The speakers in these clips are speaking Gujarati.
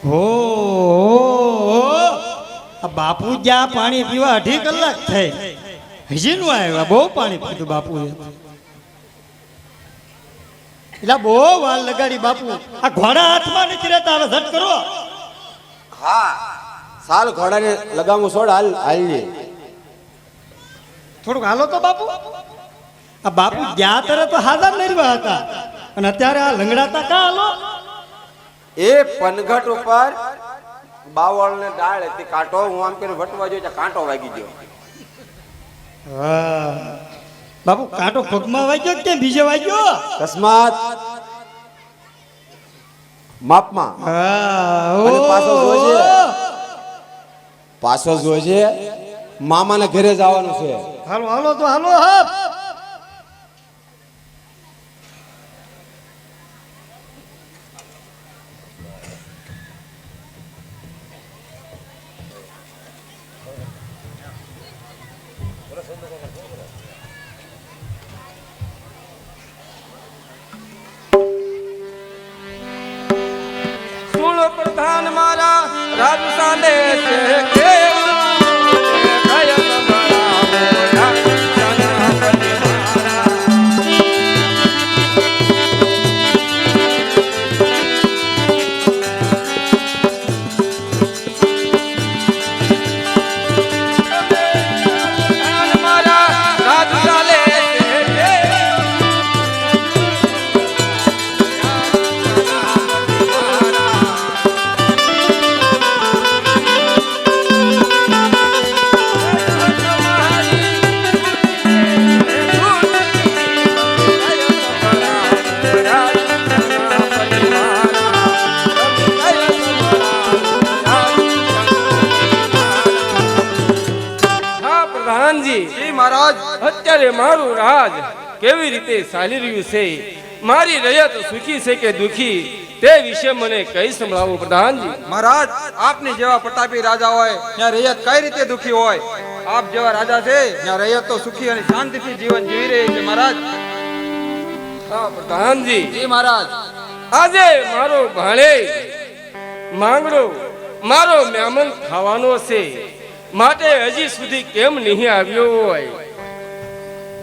હો બાપુ જ્યાં પાણી પીવા 2.5 કલાક થઈ હજી નું આવ્યા. બહુ પાણી પીધું બાપુએ. એટલે બહુ વાર લગાડી બાપુ. આ ઘોડા હાથમાં નથી રહેતા. હવે ઝટ કરો. હા સાલ ઘોડાને લગામું છોડ. હાલ થોડુંક હાલો તો બાપુ. આ બાપુ ગયા તરે તો હાજર નરવા હતા અને અત્યારે આ લંગડાતા કા હાલો. એ પનઘટ ઉપર બાવળ ને ડાળ હતી કાંટો. હું આમ કરીને વટવા જોઈ કાંટો વાગી ગયો. બાપુ કાંટો પગમાં વાગ્યો કે બીજે વાગ્યો? અકસ્માત માપમાં. અને પાછો જોજે મામાના ઘરે જવાનું છે. હાલો હાલો તો હાલો. હા પ્રધાન મારા રાજ સાલે છે અત્યારે મારું રાજ કેવી રીતે ચાલી રહ્યું છે, મારી રયત સુખી છે કે દુખી, તે વિશે મને કઈ સંભળાવો પ્રધાનજી. મહારાજ, આપની જેવા પ્રતાપી રાજા હોય ત્યાં રયત કઈ રીતે દુખી હોય? આપ જેવા રાજા છે ત્યાં રયત તો સુખી અને શાંતિથી જીવન જીવી રહી છે મહારાજ. હા પ્રધાનજી. જી મહારાજ. આજે મારો ભાણે માંગડો મારો મહેમાન ખાવાનો છે, માટે હજી સુધી કેમ નહીં આવ્યો હોય?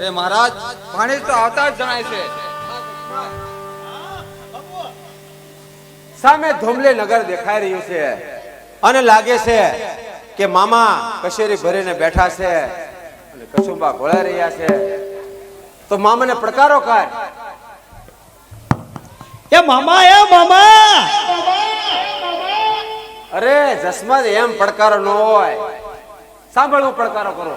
એ મહારાજ, પાણી તો આવતા જ જણાય છે. સામે ધોમલે નગર દેખાઈ રહ્યું છે અને લાગે છે કે મામા કશેરી ભરીને બેઠા છે અને કસુંબા ઘોળાઈ રહ્યા છે. તો મામાને પડકારો કર. એ મામા, એ મામા. અરે જસમત, એમ પડકારો ન હોય. સાંભળવું પડકારો કરો.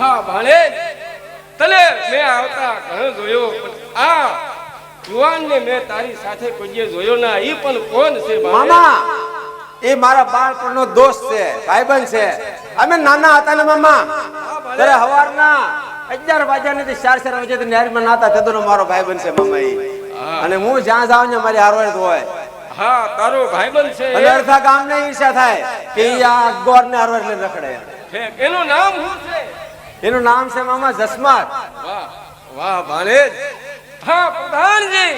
હા ભાણે, તને મેં આવતા ઘણો જોયો, આ યુવાનને મેં તારી સાથે કોઈ જોયો ના. ઈ પણ કોણ છે મામા? એ મારા બાળપણનો દોસ્ત છે, ભાઈબંધ છે. અમે નાના હતા ને મામા, ત્યારે સવારના 11 વાગ્યા ને 4 વાગે નહેરમાં નાતા, તેનો મારો ભાઈબંધ છે મામા. અને હું જ્યાં જાઉં ને મારી હારવાડ હોય. હા, તારો ભાઈબંધ છે. અને અડધા ગામને ઈર્ષા થાય કે આ ગોર ને હારવાડ લઈને રખડે. એનું નામ શું છે? એનું નામ છે મામા જસમત. વાહ વાહ ભાણેજ. હા પ્રધાનજી,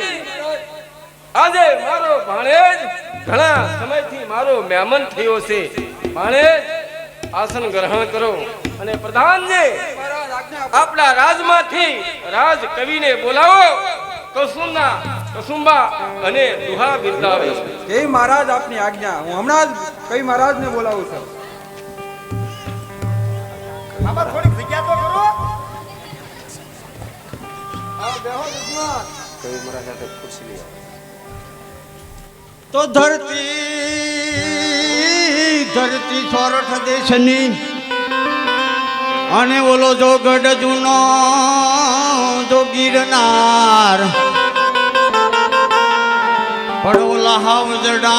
આજે મારો ભાણેજ ઘણા સમયથી મારો મહેમાન થયો છે. ભાણેજ, આસન ગ્રહણ કરો. અને પ્રધાનજી, આપણા રાજમાંથી રાજ કવિને બોલાવો. કસુંબા અને દુહા બિરદાવે. જય મહારાજ, આપની આજ્ઞા. હું હમણાં જ કઈ મહારાજને બોલાવું છું. બાબા થોડીક જગ્યા તો કરો. આવ બેહો જસમત. કઈ મારા સાથે ખુરશી લઈ આવો. તો ધરતી ધરતી સોરઠ દેશની અને ઓલો જો ગઢ જૂનો જો ગિરનાર પણ ઓલા હાવજડા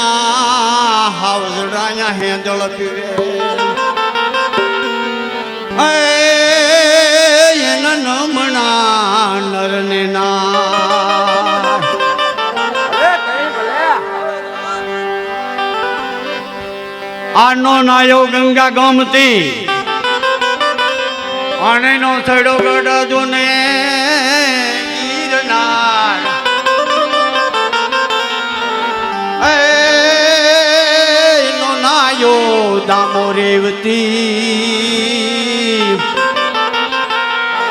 અહીંયા હેંદળ પીવે એના નમણા નરને ના આનો નાયો ગંગા ગમતી અને નો છડો ગડજો ને ગિરનાર નો નાયો દામો રેવતી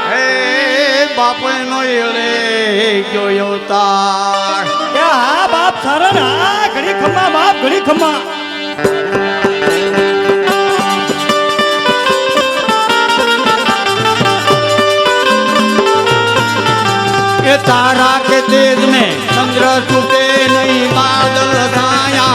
હે બાપે નો એળે ગયો તાર હા બાપ સરળ હા ઘડી ખમા બાપ ઘડી ખમા ये तारा के तेज में चंद्र छूटे नहीं बादल छाया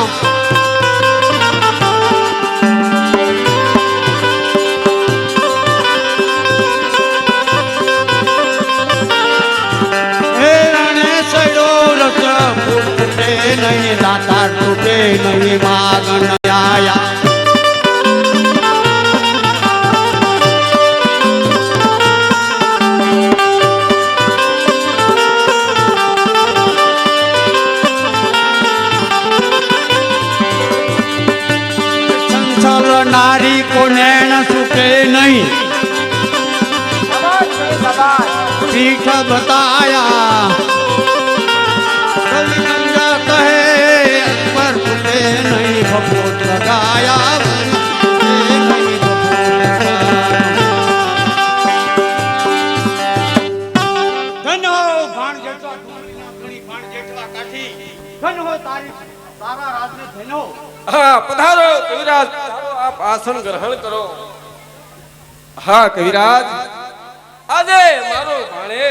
फूटे नहीं दाता टूटे नहीं मागन आया नारी को नैन सुखे नहीं पीठ बताया कहे पर फूटे नहीं भपोत लगाया धन हो भाण जेठवा घणी भाण जेठवा काठी धन हो तारी तारा राज में धन हो હા પધારો કવિરાજ આપ આસન ગ્રહણ કરો હા કવિરાજ આજે મારો ભાણે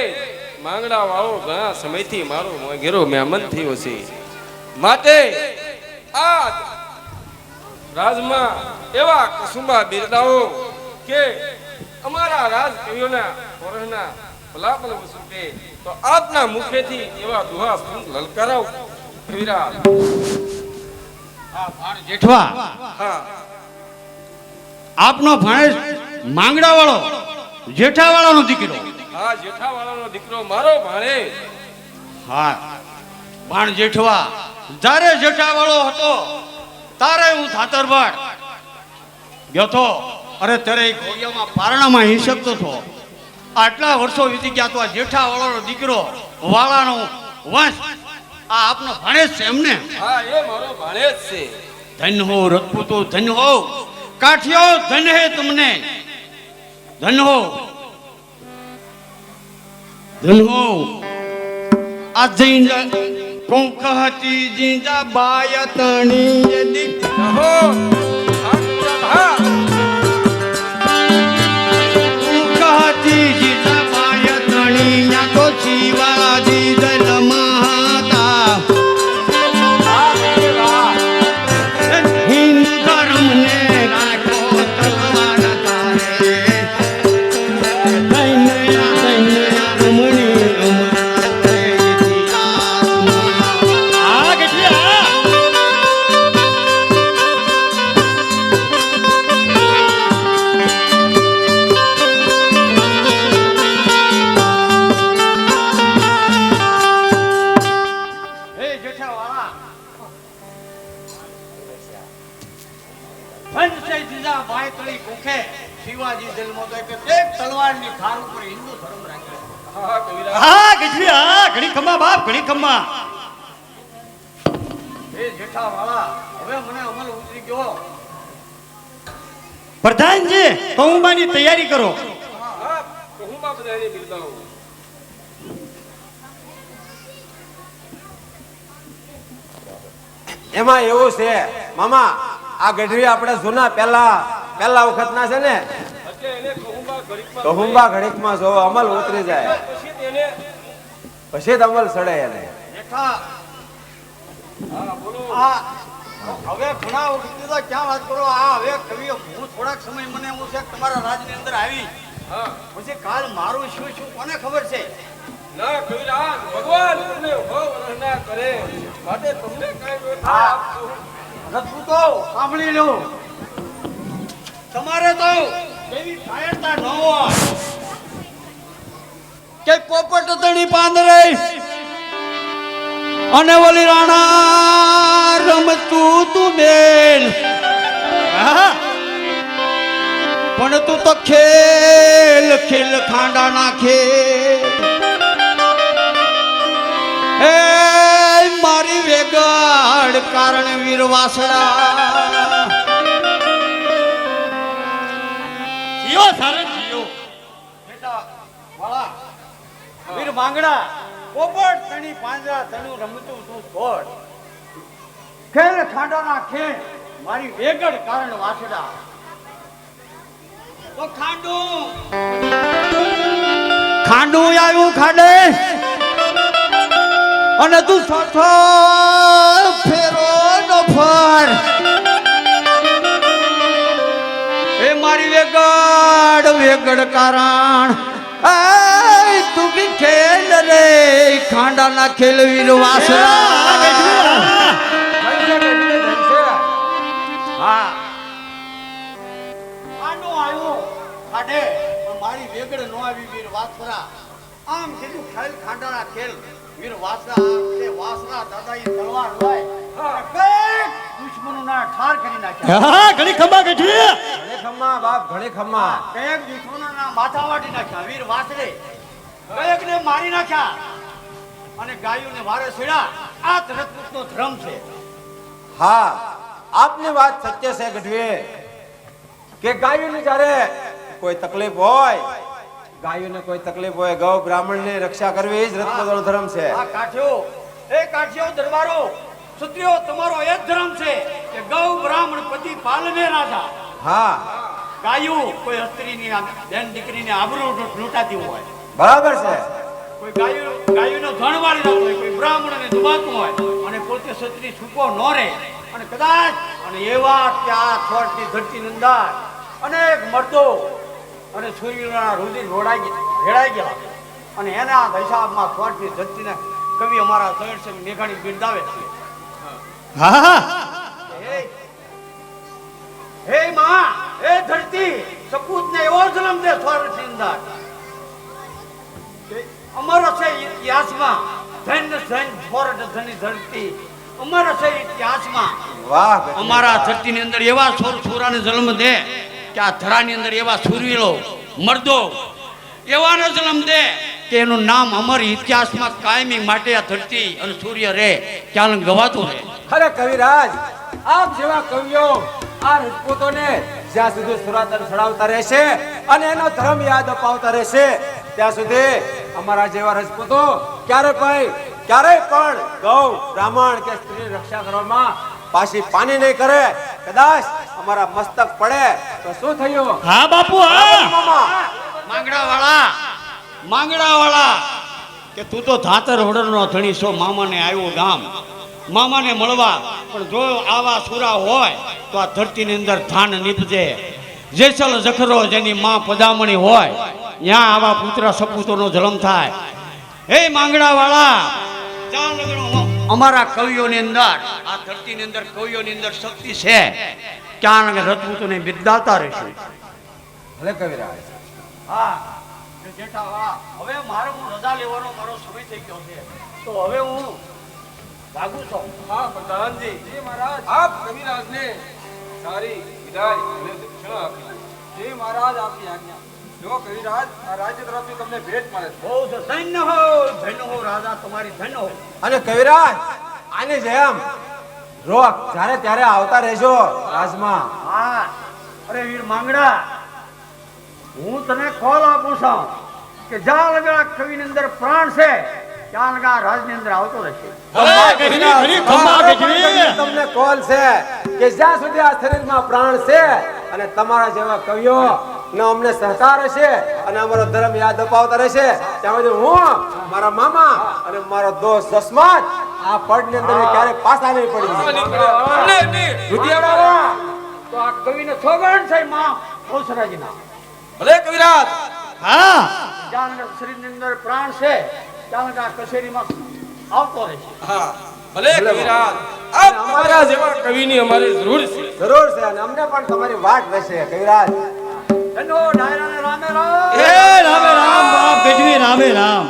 માંગડા વાળો ઘણા સમયથી મારો મોંઘેરો મહેમાન થયો છે માટે આજ રાજમાં એવા કસુંબા બિરદાઓ કે અમારા રાજ કવિઓના પોરહના ભલાપન વસુકે તો આપના મુખેથી એવા દુહા લલકારાવ કવિરાજ જેઠવા હા આપનો ભાણેજ માંગડા વાળો જેઠા વાળાનો દીકરો હા જેઠાવાળાનો દીકરો મારો ભાણે હા ભાણ જેઠવા જ્યારે જેઠા વાળો હતો તારે હું થાતરવાડ ગયો તો અરે ત્યારે ઘોડિયામાં પારણામાં હિંસકતો હતો આટલા વર્ષો વીતી ગયા તો આ જેઠા વાળાનો દીકરો વાળાનો વંશ આ આપનો ભાણેજ છે એમને હા એ મારો ભાણે જ છે ધન હો રજપૂતો ધન હો કાઠિયો ધન હે તમને ધન હો ધન હો આ જીંજા કોંકહતી જીંજા બાયતણી યદી હો હા કોંકહતી જીંજા બાયતણી યા તો શિવાજી જલ મહાતા હિન્દ ધર્મ ને રાખો તલવાર તારે દૈનયા દૈનયા રમણી રમણે ઇતિહાસમાં આ ગઠિયા હે જેઠાવાળા ભંજસે જીજા બાયતળી કોખે શિવાજી જન્મો તો કે એક તલવારની ધાર ઉપર હિન્દુ ધર્મ રાખ્યો હા કવિરાજ હા ગજવી હા ઘણી ખમ્મા બાપ ઘણી ખમ્મા હે જેઠાવાળા હવે મને અમલ ઉતરી ગયો પ્રધાનજી કૌંબાની તૈયારી કરો હા કહુંબા બધાને બિરદાવો એમાં એવું છે મામા આ ગઢવી આપણે જૂના પહેલા વખત ના છે ને એટલે એને કહુંબા ઘડીકમાં કહુંબા ઘડીકમાં જો અમલ ઉતરી જાય પછી તેને પછી જ અમલ સડે એને જેઠા હા બોલો આ હવે ઘણા વખતથી તો ક્યાં વાત કરો આ હવે કવિ હું થોડાક સમય મને એવું છે કે તમારા રાજની અંદર આવી હા પછી કાલ મારું શું શું કોને ખબર છે ના કવિરાજ ભગવાન તમને ભવ ના કરે માટે તમને કાંઈ ન થાય રજપૂતો સાંભળી લો તમારે તો એવી કાયરતા ન હોય કે પોપટ તણી પાંદરે અને ઓલી રાણા રમતું તું બેન હા? પણ તું તો ખેલ ખેલ ખાંડા નાખે હે મારી વેગડ કારણ વીર વાસડા જીઓ સારે જીઓ બેટા વાળા વીર માંગડા પોપટ તણી પાંજરા તણું રમતું તું છોડ ખેલ ખાંડાના ખેલ મારી વેગડ કારણ વાસડા તો ખાંડું આવ્યું ખાડે અને તું છોછો ફેરો નો ફર એ મારી વેગડ કારણ આય તું બી ખેલ રે ખાંડાના ખેલ વીર વાસડા હા આનો આવ્યો ખાડે પણ મારી વેગડ નો આવી વીર વાસરા આમ કીધું ખેલ ખાંડાના ખેલ વીર વાસરા તે વાસરા દાદાઈ તલવાર હોય કઈ દુશ્મનોના ઠાર કરી નાખ્યા હા ઘણી ખંભા ગઢવી ઘણે ખમ્મા બાપ ઘણે ખમ્મા કઈક દુશ્મનોના માથા વાટી નાખ્યા વીર વાસરે કઈકને મારી નાખ્યા અને ગાયોને વારે છેડ્યા આ રજપૂતનો ધર્મ છે હા આપની વાત સત્ય છે ગઢવી કે ગાયોને જ્યારે કોઈ તકલીફ હોય ગાયોને કોઈ તકલીફ હોય ગૌ બ્રાહ્મણની રક્ષા કરવી એ જ રજપૂતોનો ધર્મ છે આ કાઠિયો દરબારો ક્ષત્રિયો તમારો એ જ ધર્મ છે કે ગૌ બ્રાહ્મણ પતિ પાલને રાજા હા ગાયું કોઈ સ્ત્રીની બેન દીકરીને આબરૂ લૂંટાતી હોય બરાબર છે કોઈ ગાયુંનો ધણ વાળી નાખતો હોય કોઈ બ્રાહ્મણને દુબાતું હોય અને પોતે ક્ષત્રિય છૂપો ન રહે અને કદાચ અને એવા ત્યાં છોડની ધરતીની અંદર અનેક મર્દો અને સૂર્યના રુધિર રેડાઈ ગયા અને એના હિસાબમાં છોડની ધરતીને કવિ અમારા સૈયદ મેઘાણી બિરદાવે છે હા હે માં હે ધરતી સપૂતને એવો જન્મ દે સ્વર્ગની અંદર કે અમર છે ઇતિહાસમાં ધન્ય સ્વર્ગ ધની ધરતી અમર છે ઇતિહાસમાં વાહ ગઢવી. અમારા ધરતીની અંદર એવા છોરાને જન્મ દે કે આ ધરાની અંદર એવા સુરવીરો મર્દો એવાનો જન્મ દે કે એનું નામ અમર ઇતિહાસમાં કાયમી માટે આ ધરતી અને સૂર્ય રે ક્યાં ગવાતું રહે અરે કવિરાજ આપ જેવા કવિઓ આ રજપૂતોને જ્યાં સુધી સુરાતન ચડાવતા રહેશે અને એનો ધર્મ યાદ અપાવતા રહેશે ત્યાં સુધી અમારા જેવા રજપૂતો ક્યારેય પણ ગૌ બ્રાહ્મણ કે સ્ત્રીની રક્ષા કરવામાં પાછી પાની નહીં કરે કદાચ અમારા મસ્તક પડે તો શું થયું હા બાપુ હા મામા માંગડાવાળા કે તું તો ધાતર વડરનો ધણી છો મામાને આવ્યો ગામ મામાને મળવા પણ જો આવા સુરા હોય તો આ ધરતીની અંદર ધાન નીપજે જેસલ જખરો જેની માં પદામણી હોય ત્યાં આવા પુત્ર સપૂતોનો જન્મ થાય હે માંગડાવાળા અમારા કવિઓની અંદર આ ધરતીની અંદર કવિઓની અંદર શક્તિ છે ક્યાં રજપૂતોને બિરદાવતા રહેશે ભલે કવિરાજ હા જેઠા હવે મારે હું રજા લેવાનો મારો સમય થઈ ગયો છે તો હવે હું ભાગું છું હા પ્રધાનજી જી મહારાજ આપ કવિરાજને સારી વિદાય અને દક્ષિણા આપી જી મહારાજ આપની આજ્ઞા જો કવિરાજ આ રાજ્ય તરફથી તમને ભેટ મળે છે બહુ ધન્ય હો રાજા તમારી ધન્ય હો અને કવિરાજ આની જેમ રોક જ્યારે ત્યારે આવતા રહેજો રાજમાં હા અરે વીર માંગડા હું તને કોલ આપું છું કે જ્યાં લગા કવિની અંદર પ્રાણ છે ત્યાં લગા રાજની અંદર આવતો રહેશે ઘણી ખંભા ગઢવી તમને કોલ છે કે જ્યાં સુધી આ શરીરમાં પ્રાણ છે અને તમારા જેવા કવિઓ ને અમને સહકાર હશે અને અમારો ધર્મ યાદ અપાવતા રહેશે ત્યાં સુધી હું મારા મામા અને મારો દોસ્ત જસમાત આ પડની અંદર ક્યારે પાછા નહીં આ પડી નીકળે. અને નહીં. દુધિયાળા તો આ કવિને થોગણ છે માં બહુચરાજીના. ભલે કવિરાજ હા જ્યાં શરીરની અંદર પ્રાણ છે ત્યાં આ કચેરીમાં આવતો રહેશે. હા ભલે કવિરાજ આ અમારા જેવા કવિની અમારે જરૂર છે. જરૂર છે અને અમને પણ તમારી વાટ રહેશે કવિરાજ ધન્યો ડાયરાને રામે રામ. એ રામે રામ બાપ ગજવી રામે રામ